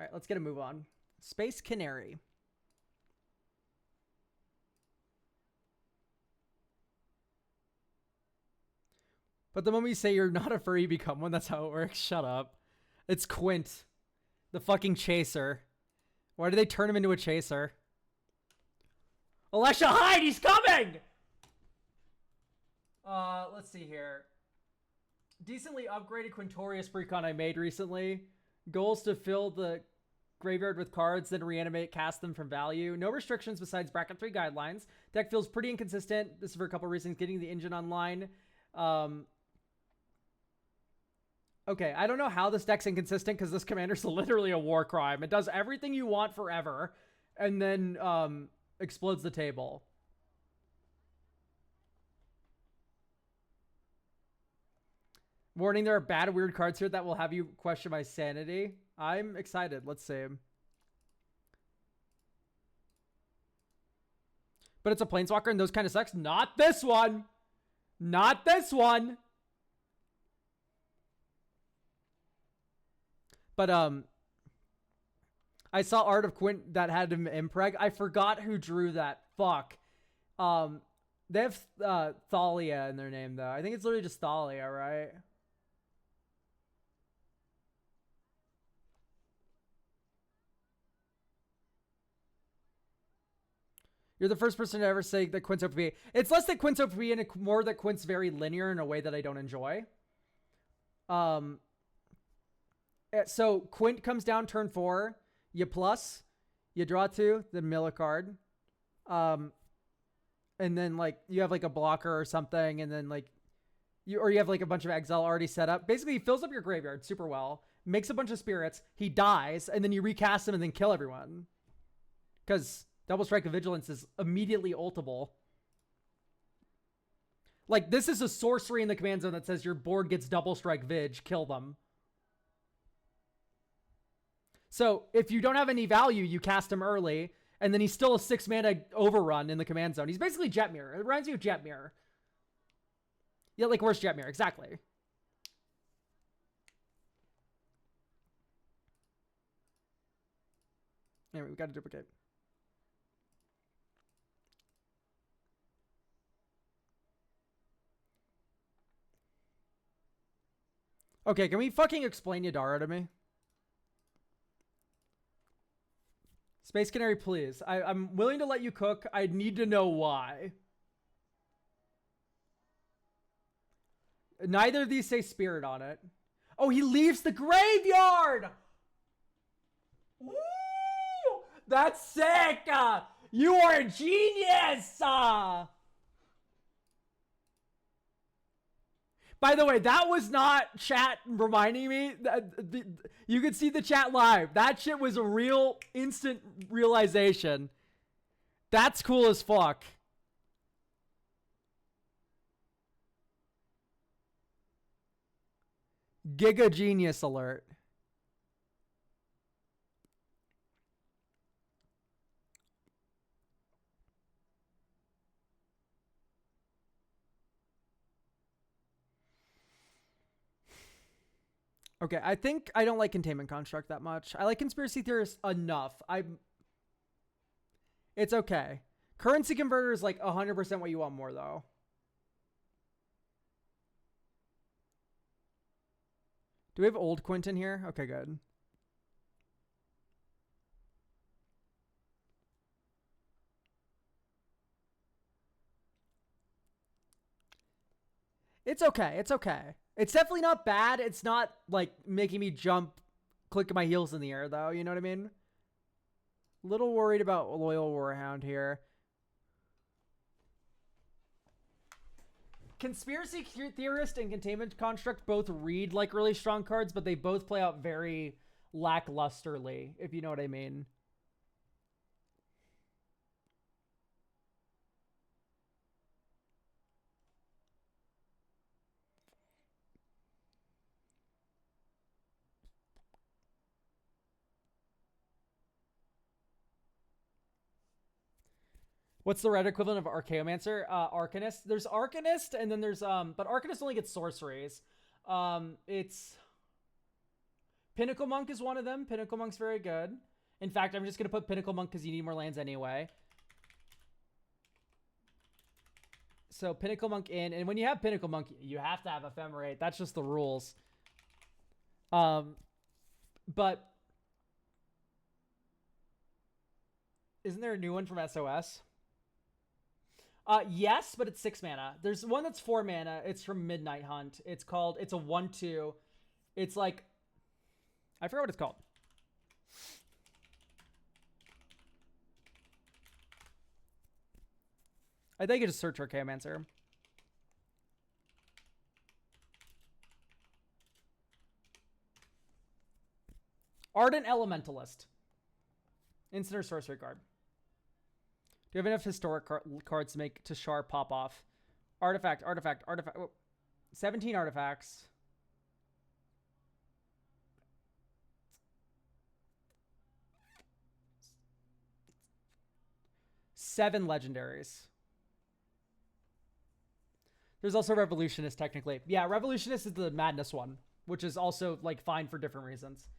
All right, let's get a move on. Space Canary. But the moment you say you're not a furry, you become one. That's how it works. Shut up. It's Quint, the fucking chaser. Why did they turn him into a chaser? Alesha, hide! He's coming! Let's see here. Decently upgraded Quintorius Precon I made recently. Goals to fill the graveyard with cards, then reanimate, cast them from value. No restrictions besides bracket 3 guidelines. Deck feels pretty inconsistent. This is for a couple reasons. Getting the engine online. Okay, I don't know how this deck's inconsistent because this commander's literally a war crime. It does everything you want forever and then explodes the table. Warning, there are bad, weird cards here that will have you question my sanity. I'm excited. Let's see. But it's a Planeswalker and those kind of sucks. Not this one. Not this one. But I saw art of Quint that had him impreg. I forgot who drew that. Fuck. They have Thalia in their name though. I think it's literally just Thalia, right? You're the first person to ever say that Quint's OP. It's less that Quint's OP and more that Quint's very linear in a way that I don't enjoy. So Quint comes down turn 4. You plus. You draw 2. Then mill a card. And then like you have like a blocker or something. And then like you have like a bunch of exile already set up. Basically, he fills up your graveyard super well. Makes a bunch of spirits. He dies. And then you recast him and then kill everyone. Because Double Strike of Vigilance is immediately ultable. Like, this is a sorcery in the command zone that says your board gets Double Strike Vig. Kill them. So, if you don't have any value, you cast him early. And then he's still a 6-mana overrun in the command zone. He's basically Jetmir. It reminds you of Jetmir. Yeah, like, where's Jetmir? Exactly. Anyway, we got to duplicate. Okay, can we fucking explain Yadara to me? Space Canary, please. I'm willing to let you cook. I need to know why. Neither of these say spirit on it. Oh, he leaves the graveyard! Woo! That's sick! You are a genius! By the way, that was not chat reminding me. You could see the chat live. That shit was a real instant realization. That's cool as fuck. Giga genius alert. Okay, I think I don't like Containment Construct that much. I like Conspiracy Theorist enough. It's okay. Currency Converter is like 100% what you want more, though. Do we have old Quentin here? Okay, good. It's okay. It's okay. It's definitely not bad. It's not like making me jump, clicking my heels in the air, though. You know what I mean? Little worried about Loyal Warhound here. Conspiracy Theorist and Containment Construct both read like really strong cards, but they both play out very lacklusterly, if you know what I mean. What's the red equivalent of Archaeomancer? Arcanist. There's Arcanist, and then there's but Arcanist only gets sorceries. It's Pinnacle Monk is one of them. Pinnacle Monk's very good. In fact, I'm just going to put Pinnacle Monk because you need more lands anyway. So Pinnacle Monk in. And when you have Pinnacle Monk, you have to have Ephemerate. That's just the rules. But isn't there a new one from SOS? Yes, but it's 6 mana. There's one that's 4 mana. It's from Midnight Hunt. It's a 1/2. It's like, I forgot what it's called. I think you just search Archaeomancer. Ardent Elementalist. Instant or sorcery card. Do you have enough historic cards to make Tashar pop off? Artifact. Oh, 17 artifacts. Seven legendaries. There's also Revolutionist, technically. Yeah, Revolutionist is the Madness one, which is also, like, fine for different reasons.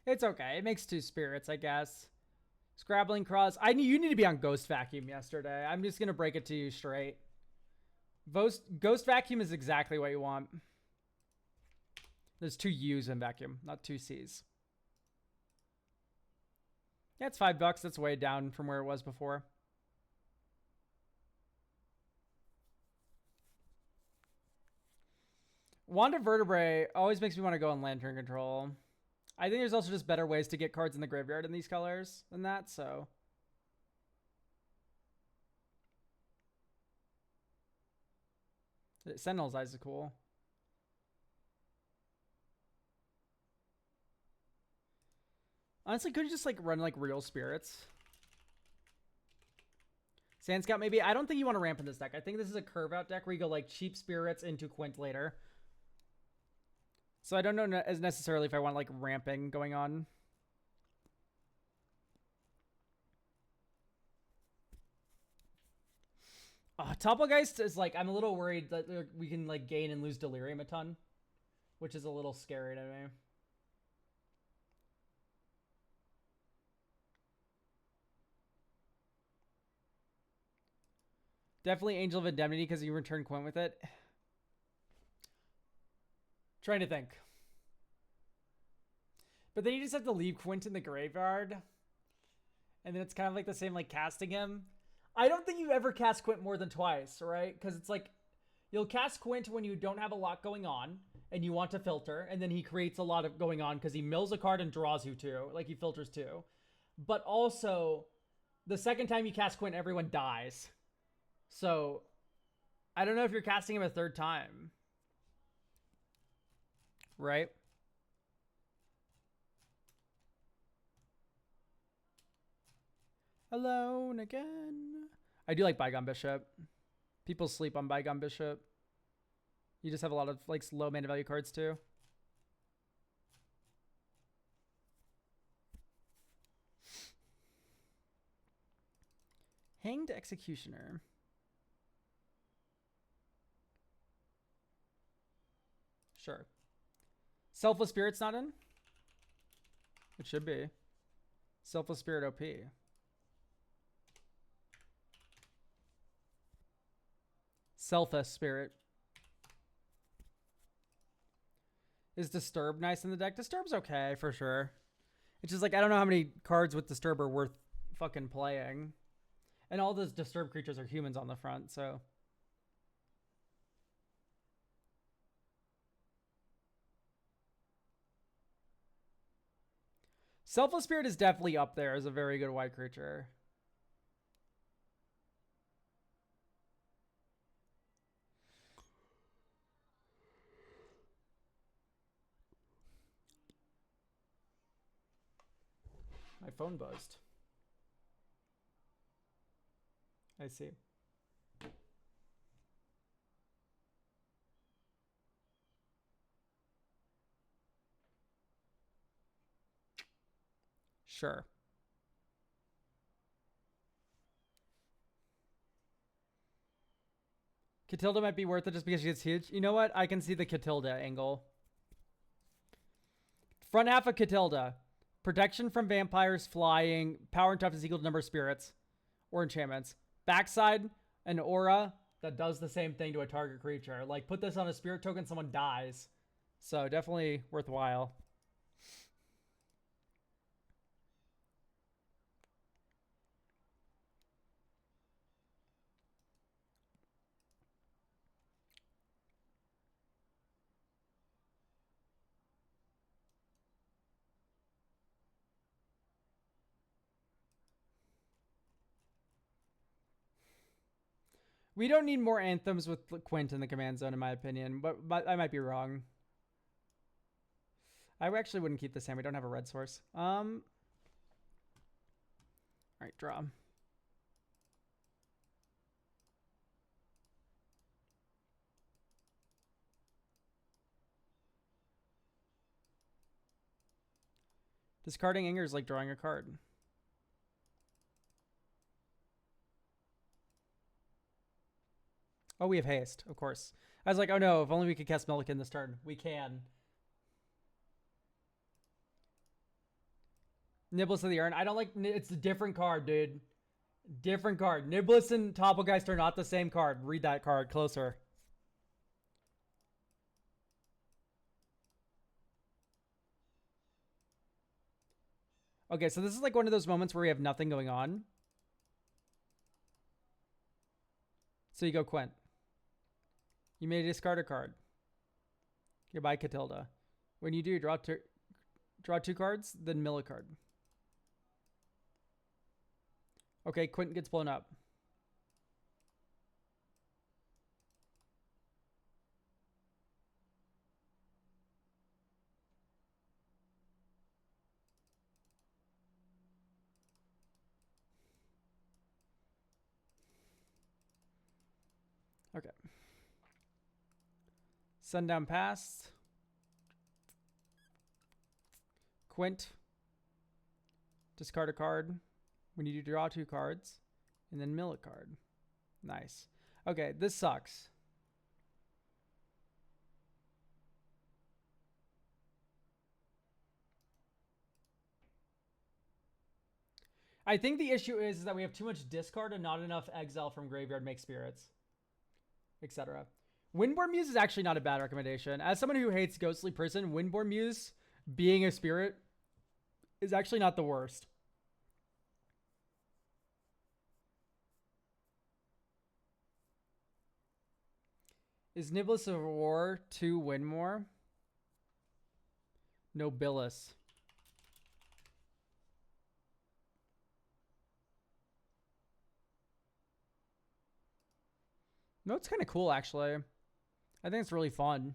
It's okay. It makes 2 spirits, I guess. Scrabbling Cross. You need to be on Ghost Vacuum yesterday. I'm just going to break it to you straight. Ghost Vacuum is exactly what you want. There's 2 U's in Vacuum, not 2 C's. Yeah, it's $5. That's way down from where it was before. Wand of Vertebrae always makes me want to go on Lantern Control. I think there's also just better ways to get cards in the graveyard in these colors than that, so. Sentinel's Eyes is cool. Honestly, could you just like run like real spirits? Sand Scout maybe? I don't think you want to ramp in this deck. I think this is a curve out deck where you go like cheap spirits into Quint later. So I don't know as necessarily if I want like ramping going on. Topplegeist is like, I'm a little worried that we can like gain and lose Delirium a ton, which is a little scary to me. Definitely Angel of Indemnity because you return Quint with it. Trying to think. But then you just have to leave Quint in the graveyard. And then it's kind of like the same like casting him. I don't think you ever cast Quint more than twice, right? Because it's like, you'll cast Quint when you don't have a lot going on and you want to filter, and then he creates a lot of going on because he mills a card and draws you 2. Like, he filters 2. But also, the second time you cast Quint, everyone dies. So, I don't know if you're casting him a 3rd time. Right? Alone again. I do like Bygone Bishop. People sleep on Bygone Bishop. You just have a lot of like low mana value cards too. Hanged Executioner. Sure. Selfless Spirit's not in? It should be. Selfless Spirit OP. Selfless Spirit. Is Disturb nice in the deck? Disturb's okay for sure. It's just like, I don't know how many cards with Disturb are worth fucking playing. And all those Disturb creatures are humans on the front, so. Selfless Spirit is definitely up there as a very good white creature. My phone buzzed. I see. Sure. Catilda might be worth it just because she gets huge. You know what? I can see the Catilda angle. Front half of Catilda. Protection from vampires, flying, power and toughness equal to number of spirits or enchantments. Backside, an aura that does the same thing to a target creature. Like, put this on a spirit token, someone dies. So, definitely worthwhile. We don't need more anthems with Quint in the command zone, in my opinion, but I might be wrong. I actually wouldn't keep this hand. We don't have a red source. All right, draw. Discarding Inger is like drawing a card. Oh, we have haste, of course. I was like, oh no, if only we could cast Millikin this turn. We can. Niblis of the Urn. I don't like... It's a different card, dude. Different card. Niblis and Topplgeist are not the same card. Read that card closer. Okay, so this is like one of those moments where we have nothing going on. So you go Quint. You may discard a card. Goodbye, Catilda. When you do, draw two cards, then mill a card. Okay, Quint gets blown up. Okay. Sundown Pass. Quint. Discard a card. When you do, draw two cards. And then mill a card. Nice. Okay, this sucks. I think the issue is that we have too much discard and not enough exile from graveyard make spirits, etc. Windborn Muse is actually not a bad recommendation. As someone who hates Ghostly Prison, Windborn Muse being a spirit is actually not the worst. Is Niblis of War 2 win more? Nobilis. No, it's kind of cool, actually. I think it's really fun.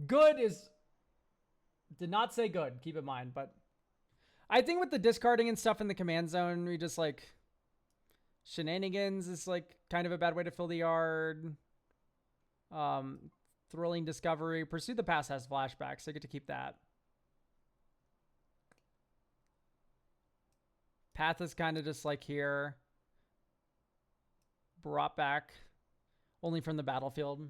Good is... Did not say good, keep in mind, but... I think with the discarding and stuff in the command zone, we just, like... Shenanigans is, like, kind of a bad way to fill the yard. Thrilling Discovery. Pursue the Past has flashbacks, so I get to keep that. Path is kind of just, like, here. Brought back. Only from the battlefield.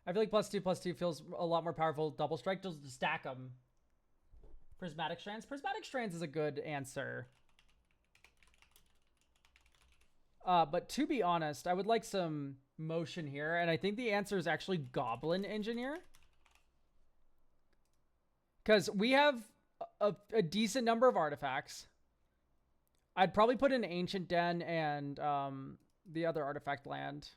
I feel like +2/+2 feels a lot more powerful. Double Strike just to stack them. Prismatic Strands. Prismatic Strands is a good answer. But to be honest, I would like some motion here. And I think the answer is actually Goblin Engineer. Because we have a decent number of artifacts. I'd probably put in Ancient Den and the other artifact land.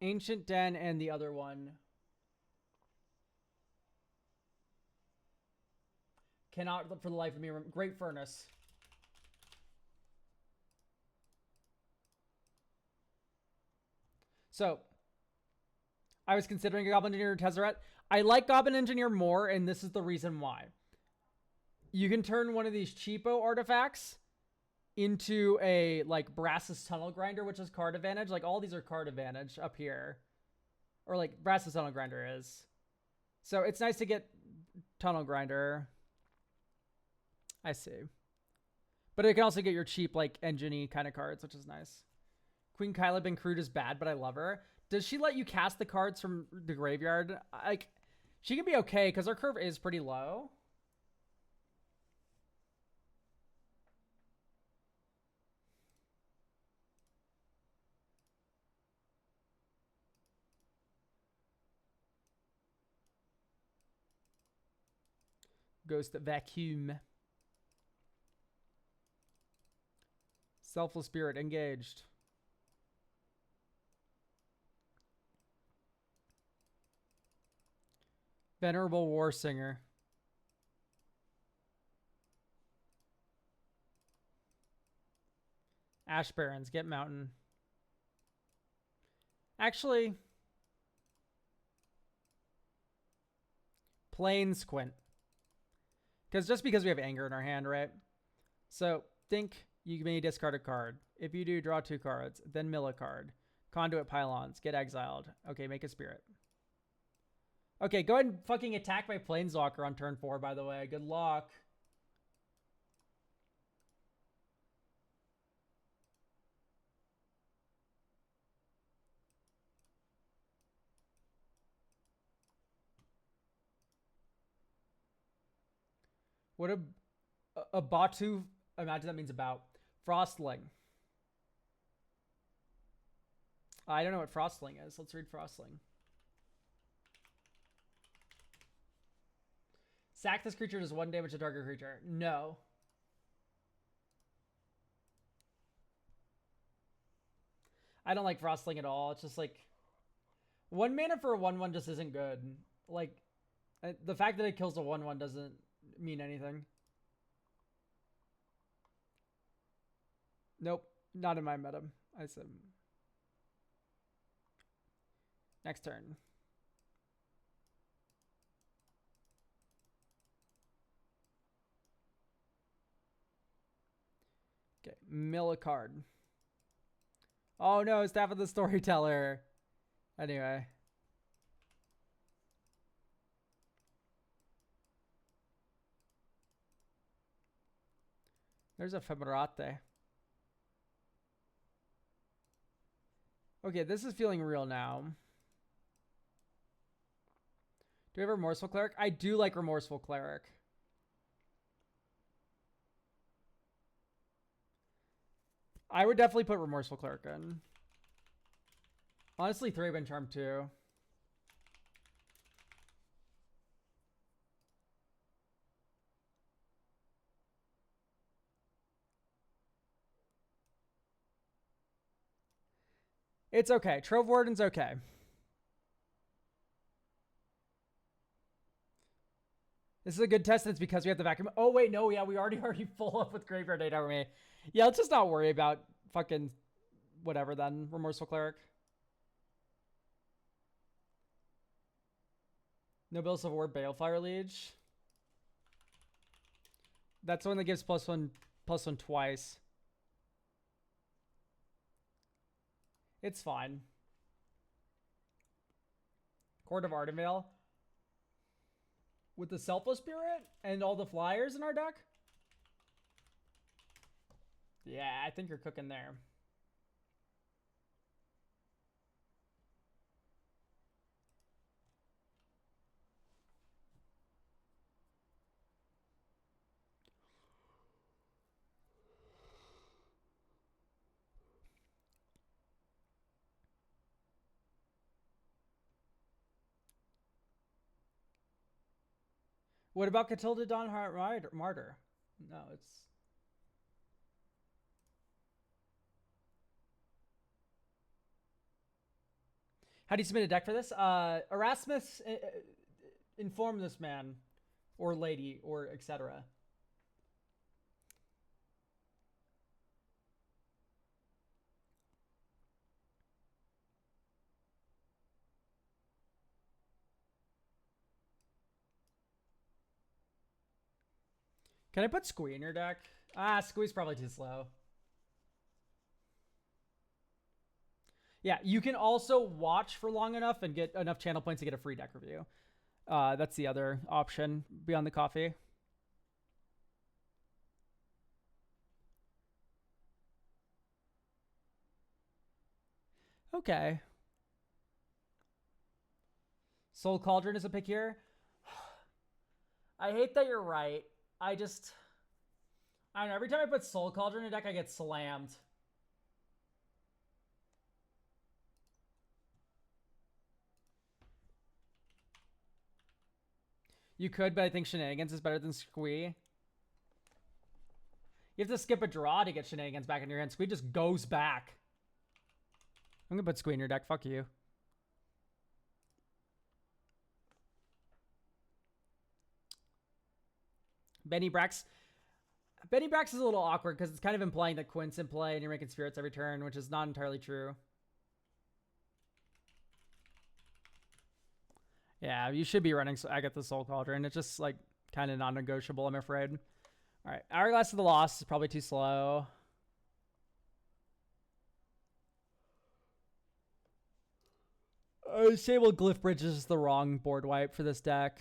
Ancient Den and the other one. Cannot, for the life of me, Great Furnace. So, I was considering a Goblin Engineer or Tezzeret. I like Goblin Engineer more, and this is the reason why. You can turn one of these cheapo artifacts into a like Brass's Tunnel Grinder, which is card advantage. Like all these are card advantage up here, or like Brass's Tunnel Grinder is. So it's nice to get Tunnel Grinder. I see. But it can also get your cheap like engine-y kind of cards, which is nice. Queen Kyla Ben Crude is bad, but I love her. Does she let you cast the cards from the graveyard? Like, she can be okay because her curve is pretty low. Ghost Vacuum. Selfless Spirit engaged. Venerable War Singer. Ash Barons, get Mountain. Actually, Plains Quint. Just because we have Anger in our hand, right? So think you may discard a card. If you do, draw 2 cards, then mill a card. Conduit Pylons, get exiled. Okay, make a spirit. Okay, go ahead and fucking attack my Planeswalker on turn 4, by the way. Good luck. What a Batu, imagine that means about. Frostling. I don't know what Frostling is. Let's read Frostling. Sack this creature does 1 damage to target creature. No. I don't like Frostling at all. It's just like 1 mana for a 1/1 just isn't good. Like the fact that it kills a 1/1 doesn't mean anything. Nope, not in my meta. I said next turn. Okay, mill a card. Oh no, Staff of the Storyteller. Anyway. There's a Ephemerate. Okay, this is feeling real now. Do we have Remorseful Cleric? I do like Remorseful Cleric. I would definitely put Remorseful Cleric in. Honestly, Thraben Charm too. It's okay. Trove Warden's okay. This is a good test, and it's because we have the vacuum. Oh, wait, no, yeah, we already full up with Graveyard Data Army. Yeah, let's just not worry about fucking whatever then. Remorseful Cleric. Nobles of War, Balefire Liege. That's the one that gives +1 twice. It's fine. Court of Ardenvale. With the Selfless Spirit and all the flyers in our deck? Yeah, I think you're cooking there. What about Catilda Dawnhart Martyr? No, it's... How do you submit a deck for this? Erasmus, inform this man or lady or etc. Can I put Squee in your deck? Ah, Squee's probably too slow. Yeah, you can also watch for long enough and get enough channel points to get a free deck review. That's the other option beyond the coffee. Okay. Soul Cauldron is a pick here. I hate that you're right. I don't know. Every time I put Soul Cauldron in a deck, I get slammed. You could, but I think Shenanigans is better than Squee. You have to skip a draw to get Shenanigans back in your hand. Squee just goes back. I'm gonna put Squee in your deck. Fuck you. Benny Brax. Benny Brax is a little awkward because it's kind of implying that Quint's in play and you're making spirits every turn, which is not entirely true. Yeah, you should be running Agatha Soul Cauldron. It's just like kind of non-negotiable, I'm afraid. All right, Hourglass of the Lost is probably too slow. Sable Glyph Bridge is the wrong board wipe for this deck.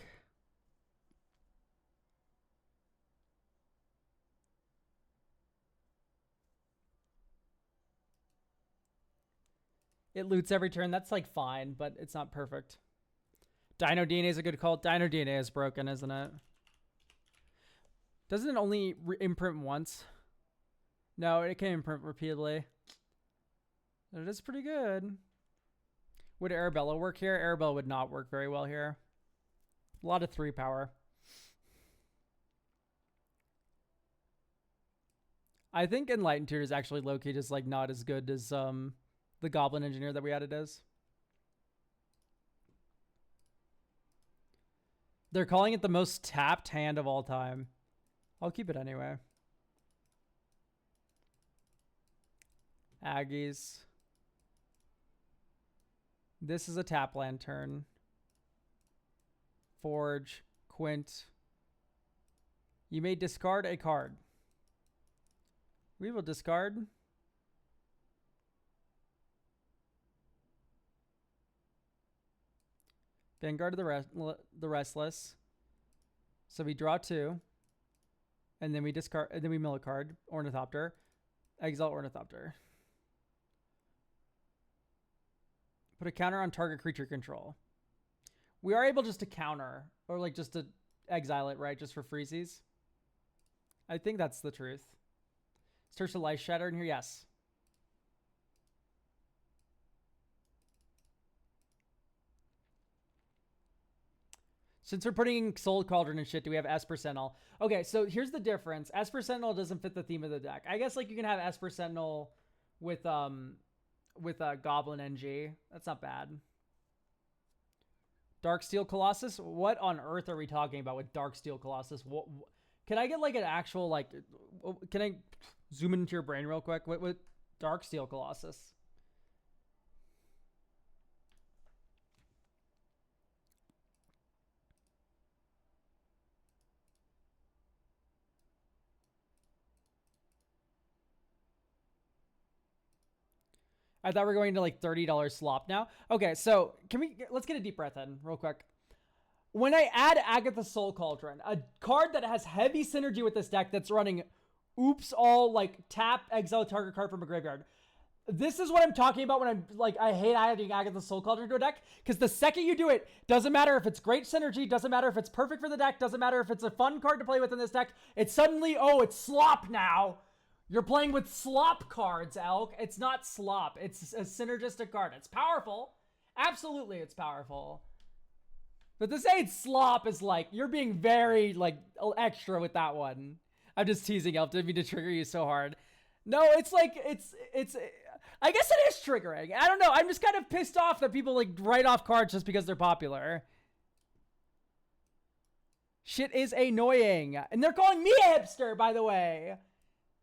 It loots every turn. That's like fine, but it's not perfect. Dino DNA is a good call. Dino DNA is broken, isn't it? Doesn't it only imprint once? No, it can imprint repeatedly. It is pretty good. Would Arabella work here? Arabella would not work very well here. A lot of 3 power. I think Enlightened Tutor is actually low-key just like not as good as the Goblin Engineer that we added is. They're calling it the most tapped hand of all time. I'll keep it anyway. Aggies. This is a tap land turn. Forge. Quint. You may discard a card. We will discard. Vanguard of the Restless. So we draw 2. And then we discard, and then we mill a card. Ornithopter. Exile Ornithopter. Put a counter on target creature control. We are able just to counter, or like just to exile it, right? Just for freezies. I think that's the truth. Search the Life Shatter in here, yes. Since we're putting Soul Cauldron and shit, do we have Esper Sentinel? Okay, so here's the difference. Esper Sentinel doesn't fit the theme of the deck. I guess like you can have Esper Sentinel with Goblin NG. That's not bad. Darksteel Colossus? What on earth are we talking about with Darksteel Colossus? What can I get like an actual like? Can I zoom into your brain real quick? What Darksteel Colossus? I thought we were going to like $30 slop now. Okay, so let's get a deep breath in real quick. When I add Agatha Soul Cauldron, a card that has heavy synergy with this deck that's running oops all like tap exile target card from a graveyard. This is what I'm talking about when I'm like, I hate adding Agatha Soul Cauldron to a deck, because the second you do it, doesn't matter if it's great synergy, doesn't matter if it's perfect for the deck, doesn't matter if it's a fun card to play with in this deck, it's suddenly, oh, it's slop now. You're playing with slop cards, Elk. It's not slop. It's a synergistic card. It's powerful. Absolutely, it's powerful. But to say it's slop is like, you're being very, like, extra with that one. I'm just teasing, Elk. Didn't mean to trigger you so hard. No, it's like, it's I guess it is triggering. I don't know. I'm just kind of pissed off that people, like, write off cards just because they're popular. Shit is annoying. And they're calling me a hipster, by the way.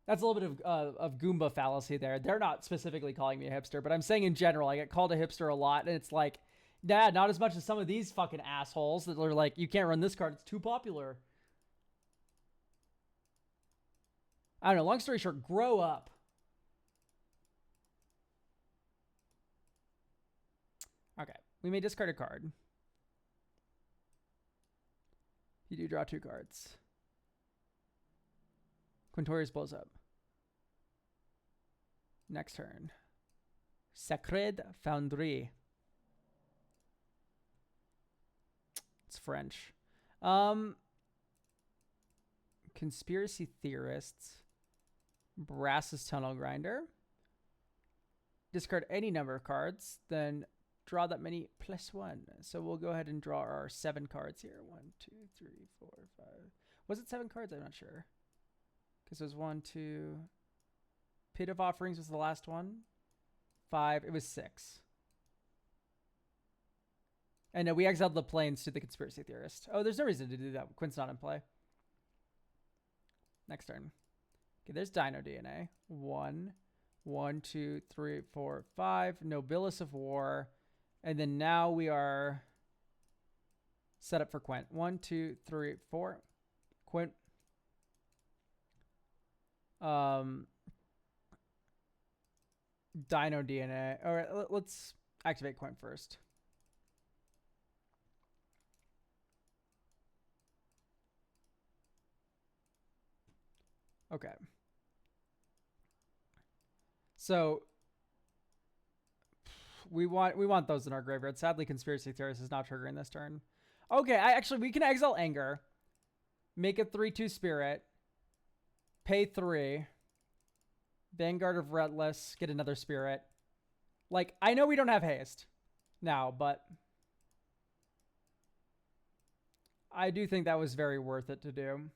That's a little bit of Goomba fallacy there. They're not specifically calling me a hipster, but I'm saying in general, I get called a hipster a lot, and it's like, nah, not as much as some of these fucking assholes that are like, you can't run this card, it's too popular. I don't know. Long story short, grow up. Okay. We may discard a card. You do draw 2 cards. Quintorius blows up. Next turn. Sacred Foundry. It's French. Conspiracy Theorists. Brass's Tunnel Grinder. Discard any number of cards, then draw that many +1. So we'll go ahead and draw our 7 cards here. 1, 2, 3, 4, 5. Was it 7 cards? I'm not sure. Because it was 1, 2. Pit of Offerings was the last one. 5. It was 6. And we exiled the planes to the Conspiracy Theorist. Oh, there's no reason to do that. Quint's not in play. Next turn. Okay, there's Dino DNA. 1, 1, 2, 3, 4, 5. Nobilis of War. And then now we are set up for Quint. 1, 2, 3, 4. Quint. Dino DNA. All right, let's activate Quint first. Okay. So we want those in our graveyard. Sadly, Conspiracy Theorist is not triggering this turn. Okay, we can exile Anger. Make a 3/2 spirit. Pay 3. Vanguard of Relentless. Get another spirit. Like, I know we don't have haste now, but I do think that was very worth it to do.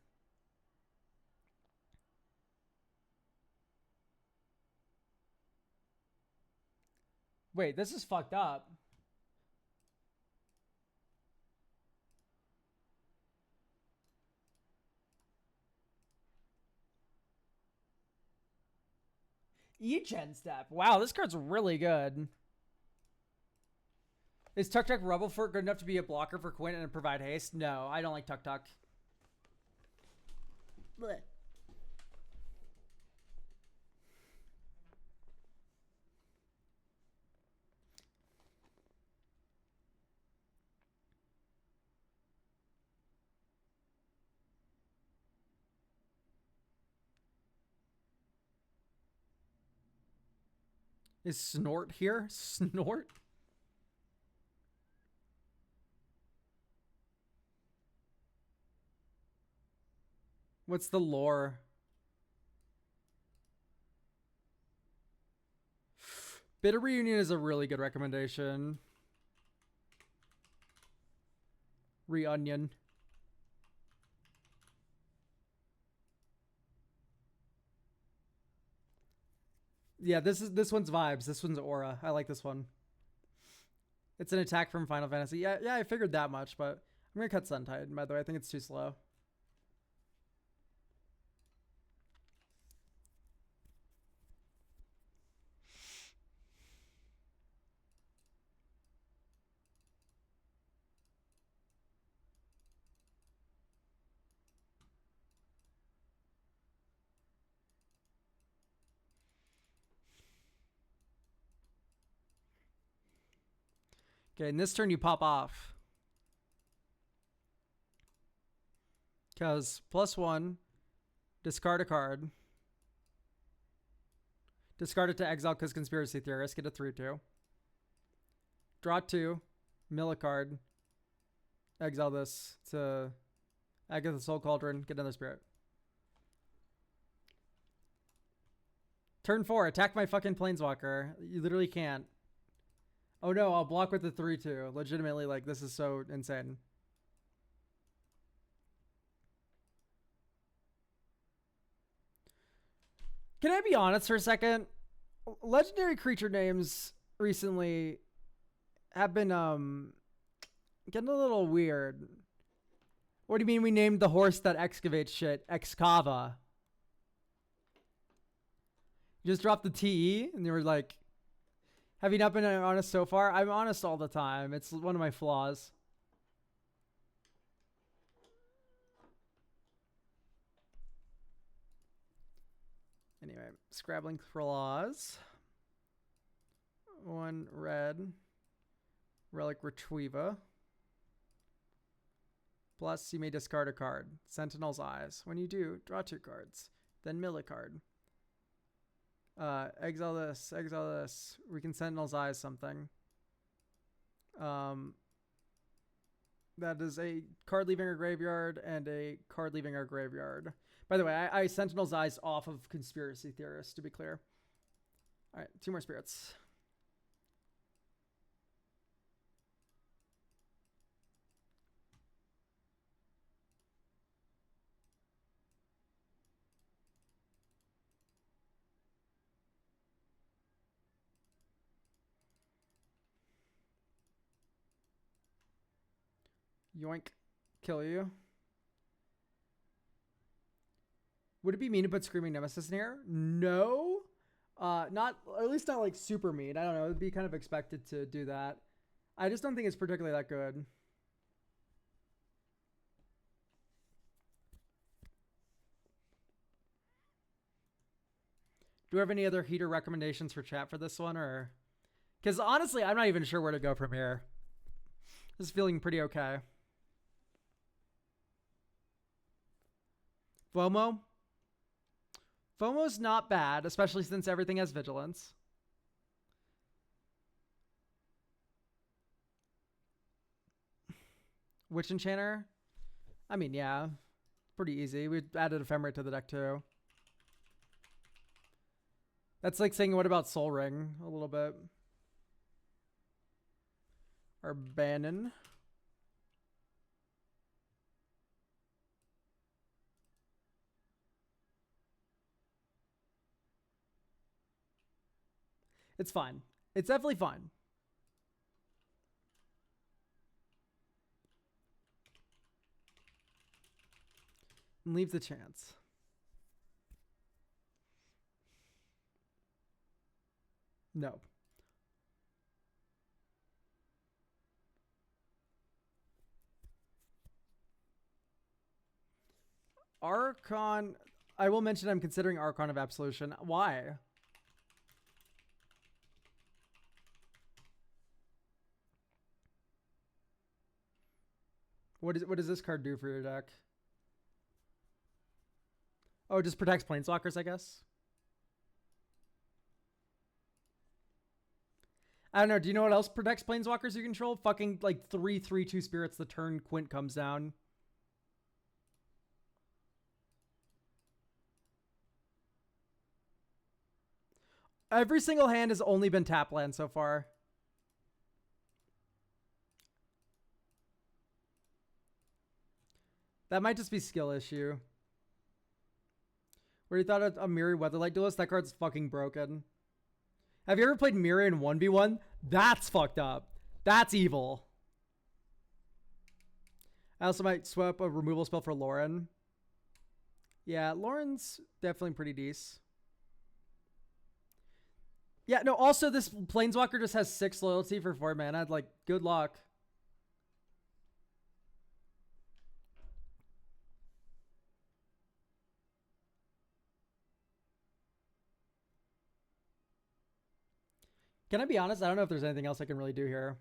Wait, this is fucked up. E-Gen Step. Wow, this card's really good. Is Tuk Tuk Rubblefort good enough to be a blocker for Quint and provide haste? No, I don't like Tuk Tuk. Blech. Is Snort here? Snort? What's the lore? Bitter Reunion is a really good recommendation. Reunion. Yeah, this one's vibes. This one's aura. I like this one. It's an attack from Final Fantasy. Yeah, I figured that much, but I'm gonna cut Sun Titan, by the way. I think it's too slow. Okay, in this turn you pop off. Because +1, discard a card. Discard it to exile because Conspiracy Theorist. Get a 3/2. Draw 2. Mill a card. Exile this to Agatha Soul Cauldron. Get another spirit. Turn 4. Attack my fucking Planeswalker. You literally can't. Oh no, I'll block with the 3/2. Legitimately, like, this is so insane. Can I be honest for a second? Legendary creature names recently have been getting a little weird. What do you mean we named the horse that excavates shit Excava? You just dropped the TE and they were like, have you not been honest so far? I'm honest all the time. It's one of my flaws. Scrabbling Claws. 1 red. Relic Retrieva. Plus, you may discard a card. Sentinel's Eyes. When you do, draw 2 cards. Then mill a card. Exile this. Exile this. We can Sentinel's Eyes something. That is a card leaving our graveyard and a card leaving our graveyard. By the way, I Sentinel's Eyes off of Conspiracy Theorist, to be clear. All right, 2 more spirits. Yoink. Kill you. Would it be mean to put Screaming Nemesis in here? No. Not, at least not like super mean. I don't know. It would be kind of expected to do that. I just don't think it's particularly that good. Do we have any other heater recommendations for chat for this one? Or, because honestly, I'm not even sure where to go from here. This is feeling pretty okay. FOMO? FOMO's not bad, especially since everything has vigilance. Witch Enchanter? I mean, yeah. Pretty easy. We added Ephemerate to the deck too. That's like saying, what about Soul Ring? A little bit. Or Bannon. It's fine. It's definitely fine. And leave the chance. No. Archon. I will mention I'm considering Archon of Absolution. Why? What does this card do for your deck? Oh, it just protects Planeswalkers, I guess. I don't know. Do you know what else protects Planeswalkers you control? Fucking like 3/3/2 spirits the turn Quint comes down. Every single hand has only been tap land so far. That might just be skill issue. Where you thought a Mirri Weatherlight Duelist? That card's fucking broken. Have you ever played Mirri in 1v1? That's fucked up. That's evil. I also might swap a removal spell for Lauren. Yeah, Lauren's definitely pretty decent. Yeah, no, also this Planeswalker just has 6 loyalty for 4 mana. Like, good luck. Can I be honest? I don't know if there's anything else I can really do here.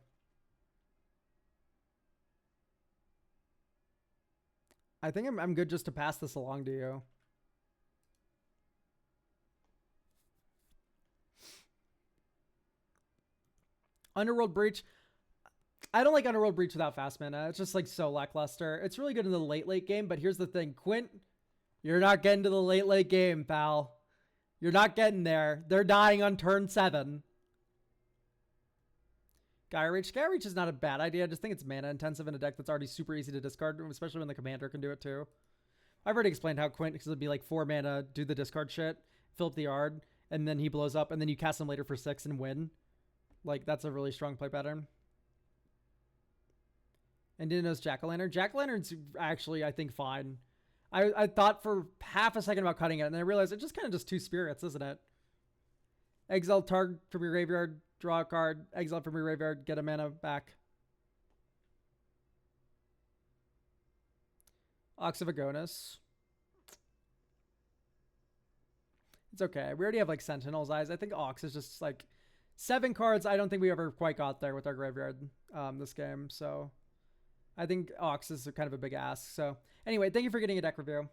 I think I'm good just to pass this along to you. Underworld Breach. I don't like Underworld Breach without fast mana. It's just like so lackluster. It's really good in the late game, but here's the thing. Quint, you're not getting to the late game, pal. You're not getting there. They're dying on turn 7. Gaia Reach. Gaia Reach is not a bad idea. I just think it's mana intensive in a deck that's already super easy to discard, especially when the commander can do it too. I've already explained how Quint, because it'd be like 4 mana, do the discard shit, fill up the yard, and then he blows up, and then you cast him later for 6 and win. Like, that's a really strong play pattern. And Dino's Jack-o'-lantern. Jack-o'-lantern's actually, I think, fine. I thought for half a second about cutting it, and then I realized it's just kind of just 2 spirits, isn't it? Exile target from your graveyard, draw a card, exile from your graveyard, get a mana back. Ox of Agonis. It's okay. We already have like Sentinel's Eyes. I think Ox is just like 7 cards. I don't think we ever quite got there with our graveyard this game. So I think Ox is kind of a big ask. So anyway, thank you for getting a deck review.